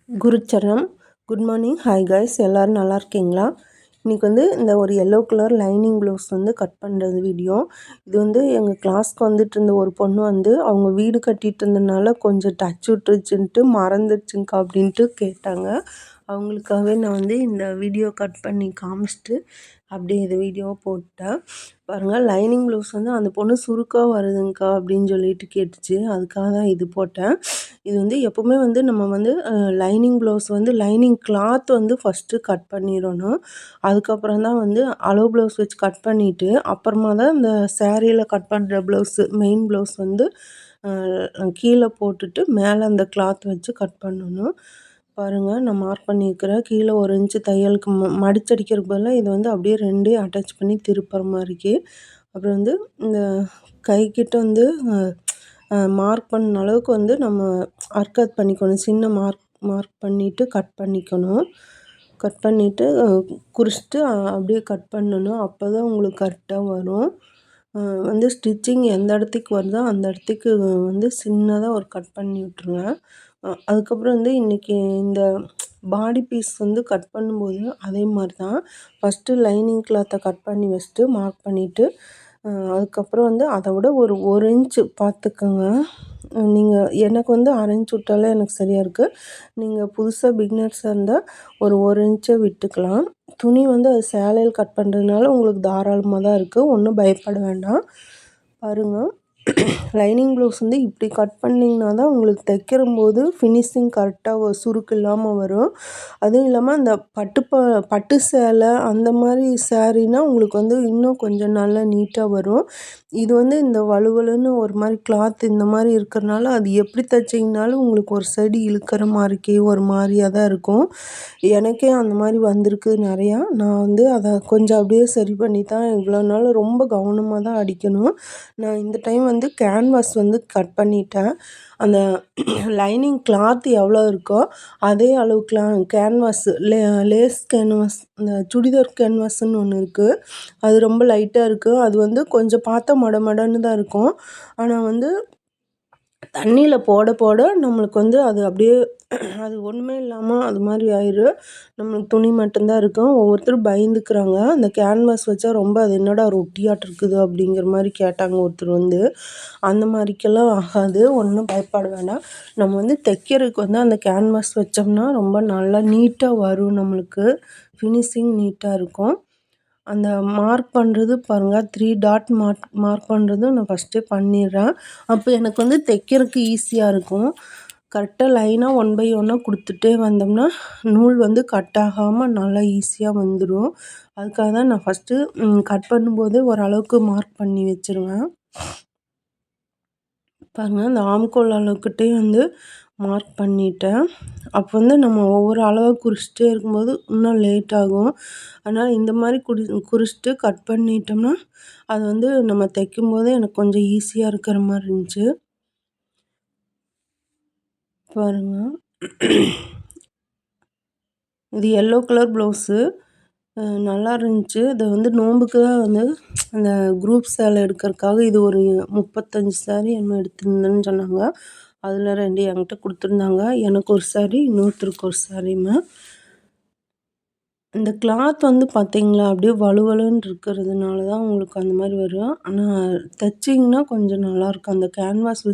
குருச்சரணம். Good morning. Hi guys, எல்லோரும் நல்லா இருக்கீங்களா? இன்றைக்கி வந்து இந்த ஒரு எல்லோ கலர் லைனிங் ப்ளவுஸ் வந்து கட் பண்ணுறது வீடியோ. இது வந்து எங்கள் கிளாஸ்க்கு வந்துட்டு இருந்த ஒரு பொண்ணு வந்து அவங்க வீடு கட்டிகிட்டு இருந்ததுனால கொஞ்சம் டச் விட்டுருச்சுன்ட்டு மறந்துடுச்சுங்க்கா அப்படின்ட்டு கேட்டாங்க. அவங்களுக்காகவே நான் வந்து இந்த வீடியோ கட் பண்ணி காமிச்சிட்டு அப்படியே இது வீடியோவை போட்டேன். பாருங்கள், லைனிங் ப்ளவுஸ் வந்து அந்த பொண்ணு சுருக்காக வருதுங்க்கா அப்படின்னு சொல்லிட்டு கேட்டுச்சு. அதுக்காக தான் இது போட்டேன். இது வந்து எப்போவுமே வந்து நம்ம வந்து லைனிங் ப்ளவுஸ் வந்து லைனிங் கிளாத் வந்து ஃபஸ்ட்டு கட் பண்ணிடணும். அதுக்கப்புறம் தான் வந்து அளவு ப்ளவுஸ் வச்சு கட் பண்ணிவிட்டு அப்புறமா தான் இந்த சேரீயில் கட் பண்ணுற ப்ளவுஸு மெயின் ப்ளவுஸ் வந்து கீழே போட்டுட்டு மேலே அந்த கிளாத் வச்சு கட் பண்ணணும். பாருங்கள், நான் மார்க் பண்ணியிருக்கிறேன். கீழே 1 இன்ச்சு தையலுக்கு மடிச்சடிக்கிறதுக்கு பதிலாக இது வந்து அப்படியே 2 அட்டாச் பண்ணி திருப்புற மாதிரிக்கு. அப்புறம் வந்து இந்த கைக்கிட்ட வந்து மார்க் பண்ண அளவுக்கு வந்து நம்ம அர்க்கத் பண்ணிக்கணும். சின்ன மார்க் பண்ணிவிட்டு கட் பண்ணிக்கணும். கட் பண்ணிவிட்டு குறிச்சிட்டு அப்படியே கட் பண்ணணும். அப்போ தான் உங்களுக்கு கரெக்டாக வரும். வந்து ஸ்டிச்சிங் எந்த இடத்துக்கு வருதோ அந்த இடத்துக்கு வந்து சின்னதாக ஒரு கட் பண்ணி விட்ருங்க. அதுக்கப்புறம் வந்து இன்றைக்கி இந்த பாடி பீஸ் வந்து கட் பண்ணும்போது அதே மாதிரி தான் ஃபஸ்ட்டு லைனிங் கிளாத்தை கட் பண்ணி வச்சுட்டு மார்க் பண்ணிவிட்டு அதுக்கப்புறம் வந்து அதை விட ஒரு இன்ச்சு பார்த்துக்கோங்க. நீங்கள் எனக்கு வந்து 1/2 இன்ச் விட்டாலே எனக்கு சரியாக இருக்குது. நீங்கள் புதுசாக பிகினர்ஸாக இருந்தால் ஒரு இன்ச்சை விட்டுக்கலாம். துணி வந்து அது சேலையில் கட் பண்ணுறதுனால உங்களுக்கு தாராளமாக தான் இருக்குது. ஒன்றும் பயப்பட வேண்டாம். பாருங்கள், லைனிங் ப்ளவுஸ் வந்து இப்படி கட் பண்ணிங்கன்னா தான் உங்களுக்கு தைக்கிறம்போது ஃபினிஷிங் கரெக்டாக சுருக்கு இல்லாமல் வரும். அதுவும் இல்லாமல் அந்த பட்டு சேலை அந்த மாதிரி சாரீனா உங்களுக்கு வந்து இன்னும் கொஞ்சம் நல்லா நீட்டாக வரும். இது வந்து இந்த வலுவலுன்னு ஒரு மாதிரி கிளாத் இந்த மாதிரி இருக்கிறனால அது எப்படி தைச்சிங்கனாலும் உங்களுக்கு ஒரு சைடு இழுக்கிற மாதிரிக்கே ஒரு மாதிரியாக தான் இருக்கும். எனக்கே அந்த மாதிரி வந்திருக்கு நிறையா. நான் வந்து அதை கொஞ்சம் அப்படியே சரி பண்ணி தான் இவ்வளோ நாள் ரொம்ப கவனமாக தான் அடிக்கணும். நான் இந்த டைம் வந்து கேன்வாஸ் வந்து கட் பண்ணிட்டேன். அந்த லைனிங் கிளாத் எவ்வளோ இருக்கோ அதே அளவுக்குலாம் கேன்வாஸு லேஸ் கேன்வாஸ், இந்த சுடிதார் கேன்வாஸ்ன்னு ஒன்று இருக்குது. அது ரொம்ப லைட்டாக இருக்குது. அது வந்து கொஞ்சம் பார்த்தா மடன்னு தான் இருக்கும். ஆனால் வந்து தண்ணியில் போட போட நம்மளுக்கு வந்து அது அப்படியே அது ஒன்றுமே இல்லாமல் அது மாதிரி ஆயிடும். நம்மளுக்கு துணி மட்டும்தான் இருக்கும். ஒவ்வொருத்தரும் பயந்துக்கிறாங்க. அந்த கேன்வாஸ் வச்சா ரொம்ப அது என்னடா ரொட்டியாட்டு இருக்குது அப்படிங்கிற மாதிரி கேட்டாங்க ஒருத்தர் வந்து. அந்த மாதிரிக்கெல்லாம் ஆகாது, ஒன்றும் பயப்பட வேண்டாம். நம்ம வந்து தைக்கிறதுக்கு வந்து அந்த கேன்வாஸ் வச்சோம்னா ரொம்ப நல்லா நீட்டாக வரும். நம்மளுக்கு ஃபினிஷிங் நீட்டாக இருக்கும். அந்த மார்க் பண்ணுறது பாருங்கள், 3 டாட் மார்க் பண்ணுறதும் நான் ஃபஸ்ட்டே பண்ணிடுறேன். அப்போ எனக்கு வந்து தைக்கிறதுக்கு ஈஸியாக இருக்கும். கரெக்டாக லைனாக 1 பை 1 கொடுத்துட்டே வந்தோம்னா நூல் வந்து கட் ஆகாமல் நல்லா ஈஸியாக வந்துடும். அதுக்காக தான் நான் ஃபஸ்ட்டு கட் பண்ணும்போதே ஓரளவுக்கு மார்க் பண்ணி வச்சுருவேன். பாருங்கள், அந்த ஆம்கோல் அளவுக்கிட்டே வந்து மார்க் பண்ணிட்டேன். அப்போ வந்து நம்ம ஒவ்வொரு அளவாக குறிச்சிட்டே இருக்கும்போது இன்னும் லேட் ஆகும். அதனால் இந்த மாதிரி குறிச்சிட்டு கட் பண்ணிட்டோம்னா அது வந்து நம்ம தைக்கும்போதே எனக்கு கொஞ்சம் ஈஸியாக இருக்கிற மாதிரி இருந்துச்சு. பாருங்கள், இது எல்லோ கலர் ப்ளவுஸு நல்லா இருந்துச்சு. இதை வந்து நோன்புக்கு தான் வந்து அந்த குரூப் சேலை எடுக்கிறதுக்காக இது ஒரு 35 சாரீ என்ன எடுத்திருந்தேன்னு சொன்னாங்க. அதில் 2 என்கிட்ட கொடுத்துருந்தாங்க. எனக்கு ஒரு சாரீ, இன்னொருத்தருக்கு ஒரு சாரீங்க. இந்த கிளாத் வந்து பார்த்திங்களா அப்படியே வலுவலுன்னு இருக்கிறதுனால தான் உங்களுக்கு அந்த மாதிரி வரும். ஆனால் தைச்சிங்கன்னா கொஞ்சம் நல்லாயிருக்கும். அந்த கேன்வாஸ்